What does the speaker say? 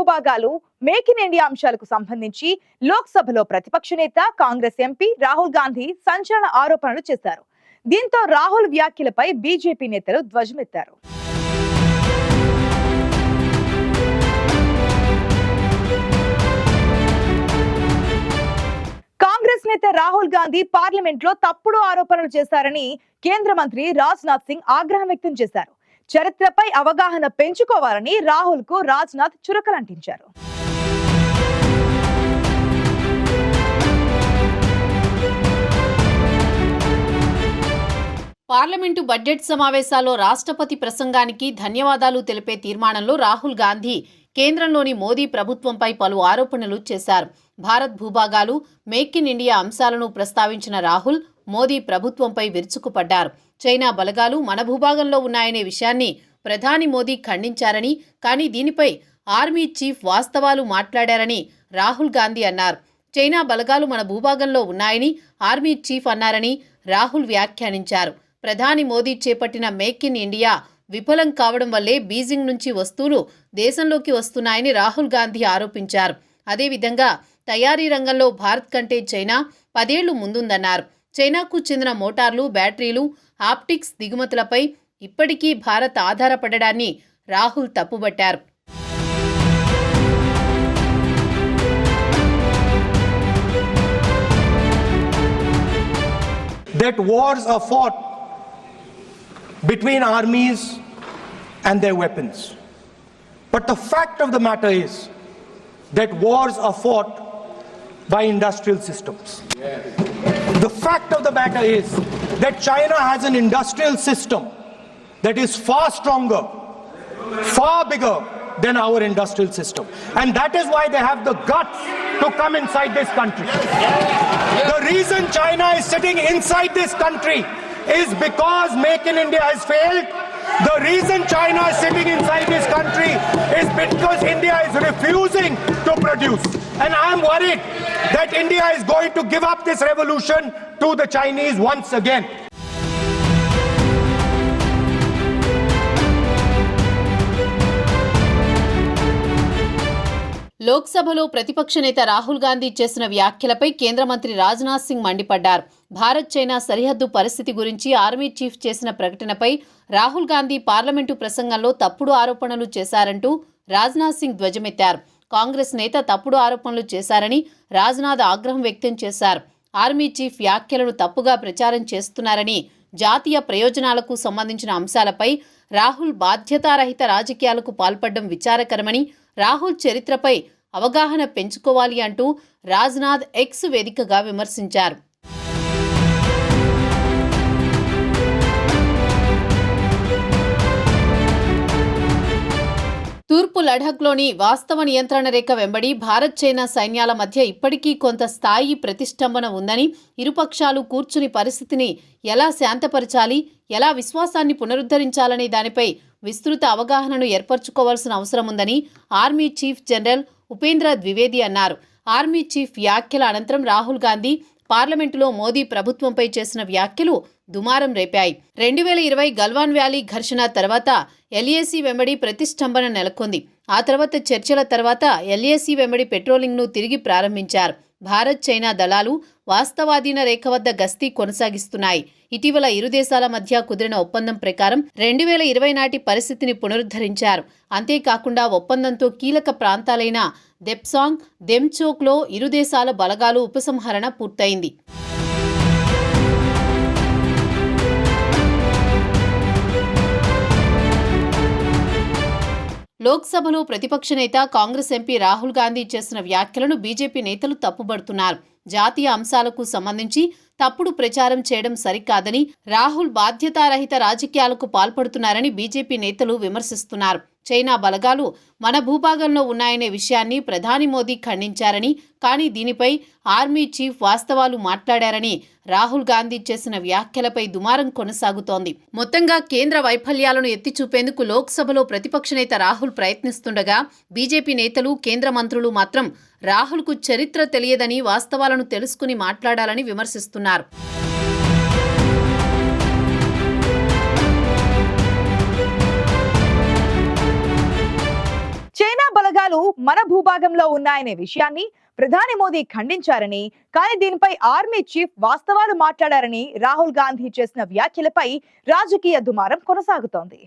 భూభాగాలు, make in India అంశాలకు సంబంధించి లోక్సభలో ప్రతిపక్ష నేత కాంగ్రెస్ ఎంపీ రాహుల్ గాంధీ సంచలన ఆరోపణలు చేశారు. దీంతో రాహుల్ వ్యాఖ్యలపై బీజేపీ నేతలు ధ్వజమెత్తారు. కాంగ్రెస్ నేత రాహుల్ గాంధీ పార్లమెంట్ లో తప్పుడు ఆరోపణలు చేశారని కేంద్ర మంత్రి రాజ్నాథ్ సింగ్ ఆగ్రహం వ్యక్తం చేశారు. చరిత్రపై అవగాహన పెంచుకోవాలని రాహుల్ కు రాజ్నాథ్ చురకలంటించారు. పార్లమెంటు బడ్జెట్ సమావేశాల్లో రాష్ట్రపతి ప్రసంగానికి ధన్యవాదాలు తెలిపే తీర్మానంలో రాహుల్ గాంధీ కేంద్రంలోని మోదీ ప్రభుత్వంపై పలు ఆరోపణలు చేశారు. భారత్ భూభాగాలు, మేక్ ఇన్ ఇండియా అంశాలను ప్రస్తావించిన రాహుల్ మోదీ ప్రభుత్వంపై విరుచుకుపడ్డారు. చైనా బలగాలు మన భూభాగంలో ఉన్నాయనే విషయాన్ని ప్రధాని మోదీ ఖండించారని, కానీ దీనిపై ఆర్మీ చీఫ్ వాస్తవాలు మాట్లాడారని రాహుల్ గాంధీ అన్నారు. చైనా బలగాలు మన భూభాగంలో ఉన్నాయని ఆర్మీ చీఫ్ అన్నారని రాహుల్ వ్యాఖ్యానించారు. ప్రధాని మోదీ చేపట్టిన మేక్ ఇన్ ఇండియా విఫలం కావడం వల్లే బీజింగ్ నుంచి వస్తువులు దేశంలోకి వస్తున్నాయని రాహుల్ గాంధీ ఆరోపించారు. అదేవిధంగా తయారీ రంగంలో భారత్ కంటే చైనా 10 ఏళ్లు ముందుందన్నారు. చైనాకు చెందిన మోటార్లు, బ్యాటరీలు, ఆప్టిక్స్ దిగుమతులపై ఇప్పటికీ భారత్ ఆధారపడడాన్ని రాహుల్ తప్పుబట్టారు. That wars are fought between armies and their weapons. But the fact of the matter is that wars are fought by industrial systems. The fact of the matter is that China has an industrial system that is far stronger, far bigger than our industrial system. And that is why they have the guts to come inside this country. The reason China is sitting inside this country is because Make in India has failed. The reason China is sitting inside this country is because India is refusing to produce. And I am worried that India is going to give up this revolution to the Chinese once again. లోక్సభలో ప్రతిపక్ష నేత రాహుల్ గాంధీ చేసిన వ్యాఖ్యలపై కేంద్ర మంత్రి రాజ్నాథ్ సింగ్ మండిపడ్డారు. Bharat China సరిహద్దు పరిస్థితి గురించి ఆర్మీ చీఫ్ చేసిన ప్రకటనపై రాహుల్ గాంధీ పార్లమెంటు ప్రసంగంలో తప్పుడు ఆరోపణలు చేశారంటూ రాజ్నాథ్ సింగ్ ధ్వజమెత్తారు. కాంగ్రెస్ నేత తప్పుడు ఆరోపణలు చేశారని రాజ్నాథ్ ఆగ్రహం వ్యక్తం చేశారు. ఆర్మీ చీఫ్ వ్యాఖ్యలను తప్పుగా ప్రచారం చేస్తున్నారని, జాతీయ ప్రయోజనాలకు సంబంధించిన అంశాలపై రాహుల్ బాధ్యతారహిత రాజకీయాలకు పాల్పడడం విచారకరమని, రాహుల్ చరిత్రపై అవగాహన పెంచుకోవాలి అంటూ రాజ్నాథ్ ఎక్స్ వేదికగా విమర్శించారు. తూర్పు లడాఖ్లోని వాస్తవ నియంత్రణ రేఖ వెంబడి భారత్ చైనా సైన్యాల మధ్య ఇప్పటికీ కొంత స్థాయి ప్రతిష్టంభన ఉందని, ఇరుపక్షాలు కూర్చుని పరిస్థితిని ఎలా శాంతపరచాలి, ఎలా విశ్వాసాన్ని పునరుద్ధరించాలనే దానిపై విస్తృత అవగాహనను ఏర్పరచుకోవాల్సిన అవసరం ఉందని army chief general Upendra Dwivedi అన్నారు. ఆర్మీ చీఫ్ వ్యాఖ్యల అనంతరం రాహుల్ గాంధీ పార్లమెంటులో మోదీ ప్రభుత్వంపై చేసిన వ్యాఖ్యలు దుమారం రేపాయి. 2020 గల్వాన్ వ్యాలీ ఘర్షణ తర్వాత ఎల్ఏసీ వెంబడి ప్రతిష్టంభన నెలకొంది. ఆ తర్వాత చర్చల తర్వాత ఎల్ఏసీ వెంబడి పెట్రోలింగ్ను తిరిగి ప్రారంభించారు. భారత్ చైనా దళాలు వాస్తవాధీన రేఖ వద్ద గస్తీ కొనసాగిస్తున్నాయి. ఇటీవల ఇరు దేశాల మధ్య కుదిరిన ఒప్పందం ప్రకారం 2020 నాటి పరిస్థితిని పునరుద్ధరించారు. అంతేకాకుండా ఒప్పందంతో కీలక ప్రాంతాలైన దెప్సాంగ్, దెమ్చోక్లో ఇరు దేశాల బలగాలు ఉపసంహరణ పూర్తయింది. లోక్సభలో ప్రతిపక్ష నేత కాంగ్రెస్ ఎంపీ రాహుల్ గాంధీ చేసిన వ్యాఖ్యలను బీజేపీ నేతలు తప్పుబడుతున్నారు. జాతీయ అంశాలకు సంబంధించి తప్పుడు ప్రచారం చేయడం సరికాదని, రాహుల్ బాధ్యతారహిత రాజకీయాలకు పాల్పడుతున్నారని బీజేపీ నేతలు విమర్శిస్తున్నారు. చైనా బలగాలు మన భూభాగంలో ఉన్నాయనే విషయాన్ని ప్రధాని మోదీ ఖండించారని, కానీ దీనిపై ఆర్మీ చీఫ్ వాస్తవాలు మాట్లాడారని రాహుల్ గాంధీ చేసిన వ్యాఖ్యలపై దుమారం కొనసాగుతోంది. మొత్తంగా కేంద్ర వైఫల్యాలను ఎత్తిచూపేందుకు లోక్సభలో ప్రతిపక్ష నేత రాహుల్ ప్రయత్నిస్తుండగా, బీజేపీ నేతలు, కేంద్ర మంత్రులు మాత్రం రాహుల్కు చరిత్ర తెలియదని, వాస్తవాలను తెలుసుకుని మాట్లాడాలని విమర్శిస్తున్నారు. చైనా బలగాలు విమానాలు మన భూభాగంలో ఉన్నాయనే విషయాన్ని ప్రధాని మోదీ ఖండించారని, కానీ దీనిపై ఆర్మీ చీఫ్ వాస్తవాలు మాట్లాడారని రాహుల్ గాంధీ చేసిన వ్యాఖ్యలపై రాజకీయ దుమారం కొనసాగుతోంది.